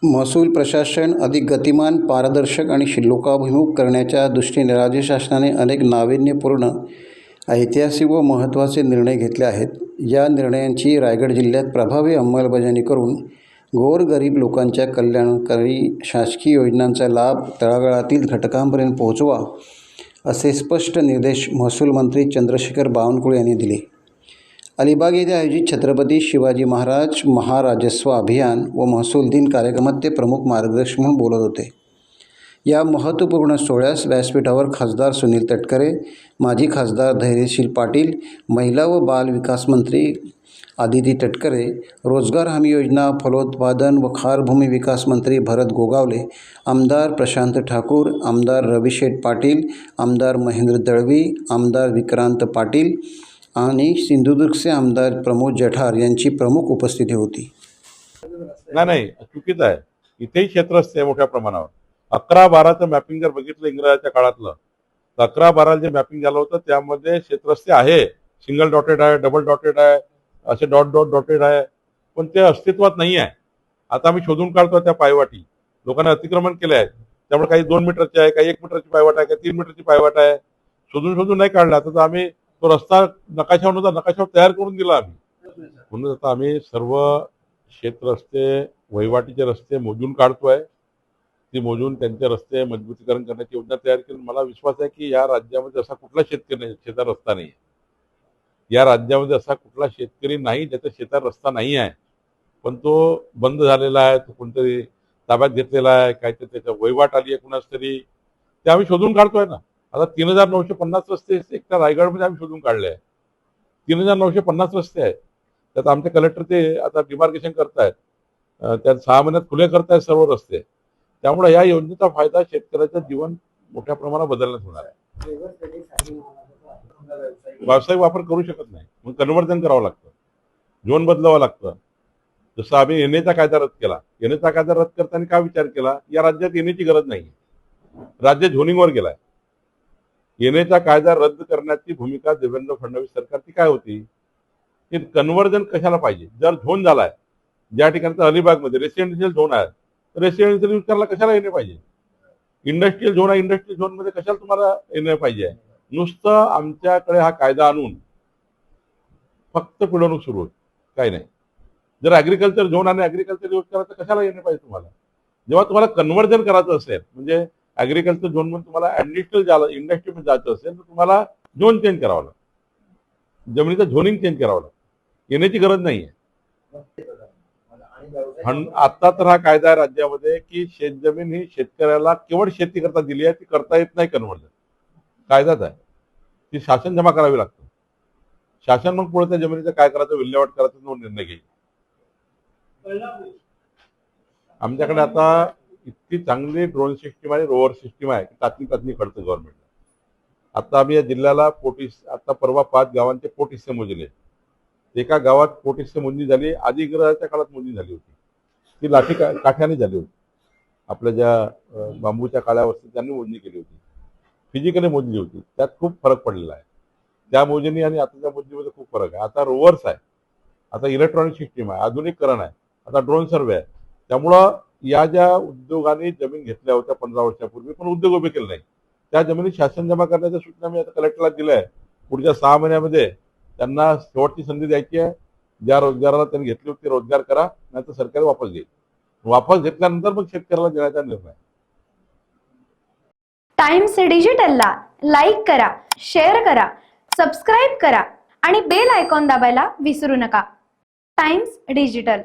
महसूल प्रशासन अधिक गतिमान, पारदर्शक आणि लोकाभिमुख करण्याच्या दृष्टीने राज्य शासनाने अनेक नाविन्यपूर्ण, ऐतिहासिक व महत्त्वाचे निर्णय घेतले आहेत. या निर्णयांची रायगड जिल्ह्यात प्रभावी अंमलबजावणी करून गोरगरीब लोकांच्या कल्याणकारी शासकीय योजनांचा लाभ तळागाळातील घटकांपर्यंत पोहोचवा, असे स्पष्ट निर्देश महसूल मंत्री चंद्रशेखर बावनकुळे यांनी दिले. अलिबाग येथे आयोजित छत्रपती शिवाजी महाराज महाराजस्व अभियान व महसूल दिन कार्यक्रमात ते प्रमुख मार्गदर्शक म्हणून बोलत होते. या महत्त्वपूर्ण सोहळ्यास व्यासपीठावर खासदार सुनील तटकरे, माजी खासदार धैर्यशील पाटील, महिला व बाल विकास मंत्री आदिती तटकरे, रोजगार हमी योजना, फलोत्पादन व खारभूमी विकास मंत्री भरत गोगावले, आमदार प्रशांत ठाकूर, आमदार रविशेठ पाटील, आमदार महेंद्र दळवी, आमदार विक्रांत पाटील आणि सिंधुदुर्गचे आमदार प्रमोद जठार यांची प्रमुख उपस्थिती होती. नाही, चुकीचं आहे. इथेही क्षेत्रस्थ मोठ्या प्रमाणावर 11-12चं मॅपिंग जर बघितलं इंग्रजाच्या काळातलं, तर 11-12 जे मॅपिंग झालं होतं त्यामध्ये क्षेत्रस्थ आहे, सिंगल डॉटेड आहे, डबल डॉटेड आहे, असे डॉट डॉट डॉटेड आहे, पण ते अस्तित्वात नाही आहे. आता आम्ही शोधून काढतो त्या पायवाटी, लोकांना अतिक्रमण केले आहे, त्यामुळे काही 2 मीटरची आहे, काही 1 मीटरची पायवाट आहे, काही 3 मीटरची पायवाट आहे, शोधून नाही काढला. आता तर आम्ही तो रस्ता नकाशावर नव्हता, नकाशावर तयार करून दिला आम्ही. म्हणून आता आम्ही सर्व शेत रस्ते, वहिवाटीचे रस्ते मोजून काढतोय. ती मोजून त्यांचे रस्ते मजबूतीकरण करण्याची योजना तयार केली. मला विश्वास आहे की या राज्यामध्ये असा कुठला शेतात रस्ता नाही, या राज्यामध्ये असा कुठला शेतकरी नाही ज्याच्या शेतात रस्ता नाही आहे, पण तो बंद झालेला आहे, तो कोणतरी ताब्यात घेतलेला आहे, काय तर त्याच्या वहिवाट आली आहे कुणाच तरी, ते आम्ही शोधून काढतोय ना. आता 3950 रस्ते एकट्या रायगडमध्ये आम्ही शोधून काढले आहे. 3950 रस्ते आहेत. त्यात आमचे कलेक्टर ते आता डिमार्केशन करतायत, त्यात 6 महिन्यात खुले करतायत सर्व रस्ते. त्यामुळे या योजनेचा फायदा शेतकऱ्याचं जीवन मोठ्या प्रमाणात बदलण्यास होणार आहे. व्यावसायिक वापर करू शकत नाही, मग कन्व्हर्जन करावं लागतं, झोन बदलावं लागतं. जसं आम्ही येण्याचा कायदा रद्द केला, येण्याचा कायदा रद्द करताना काय विचार केला, या राज्यात येण्याची गरज नाही, राज्य झोनिंगवर गेलाय. येण्याचा कायदा रद्द करण्याची भूमिका देवेंद्र फडणवीस सरकारची काय होती, की कन्व्हर्जन कशाला पाहिजे. जर झोन झालाय, ज्या ठिकाणी अलिबागमध्ये रेसिडेन्शियल झोन आहे, रेसिडेन्शियल विचारला कशाला येणे पाहिजे. इंडस्ट्रियल झोन आहे, इंडस्ट्रियल झोन मध्ये कशाला तुम्हाला येणे पाहिजे. नुसतं आमच्याकडे हा कायदा आणून फक्त पिळवणूक सुरू होती, काही नाही. जर ऍग्रिकल्चर झोन आणि ऍग्रिकल्चर यूज करायचं कशाला येणे पाहिजे तुम्हाला. जेव्हा तुम्हाला कन्व्हर्जन करायचं असेल, म्हणजे ऍग्रिकल्चर झोन म्हणून तुम्हाला ऍडमिनिस्ट्रेशन इंडस्ट्रीमध्ये जायचं असेल, तर तुम्हाला झोन चेंज करावं लागतं, जमिनीचं झोनिंग चेंज करावं लागतं, येण्याची गरज नाहीये. आता तर हा कायदा आहे राज्यामध्ये की शेतजमीन ही शेतकऱ्याला केवळ शेती करता दिली आहे, ती करता येत नाही कन्व्हर्जन. कायदाच आहे, ती शासन जमा करावी लागतं. शासन मग पुढे त्या जमिनीचं काय करायचं, विल्हेवाट करायचं तो निर्णय घेईल. आमच्याकडे आता इतकी चांगली ड्रोन सिस्टीम आहे, रोवर सिस्टीम आहे, चाचणी करतं गव्हर्नमेंट. आता आम्ही या जिल्ह्याला आता परवा 5 गावांचे पोट हिस्से मोजले. एका गावात पोट हिस्से मोजणी झाली, अधिग्रहाच्या काळात मोजणी झाली होती, ती लाठी काठ्याने झाली होती. आपल्या ज्या बांबूच्या काळ्यावरती त्यांनी मोजणी केली होती, फिजिकली मोजली होती. त्यात खूप फरक पडलेला आहे. त्या मोजणी आणि आताच्या मोजणीमध्ये खूप फरक आहे. आता रोवर्स आहे, आता इलेक्ट्रॉनिक सिस्टीम आहे, आधुनिकरण आहे, आता ड्रोन सर्वे आहे. त्यामुळं या ज्या उद्योगांनी जमीन घेतल्या होत्या 15 वर्षापूर्वी, पण उद्योग उभे केले नाही, त्या जमिनी शासन जमा करण्याच्या सूचना मी आता कलेक्टरला दिल्या आहे. पुढच्या 6 महिन्यामध्ये त्यांना शेवटची संधी द्यायची आहे. ज्या रोजगाराला त्यांनी घेतली होती रोजगार करा, नाही तर सरकार वापस घेईल. वापस घेतल्यानंतर मग शेतकऱ्याला देण्याचा निर्णय. टाइम्स डिजिटलला लाईक करा, शेअर करा, सबस्क्राईब करा आणि बेल आयकॉन दाबायला विसरू नका. Times digital.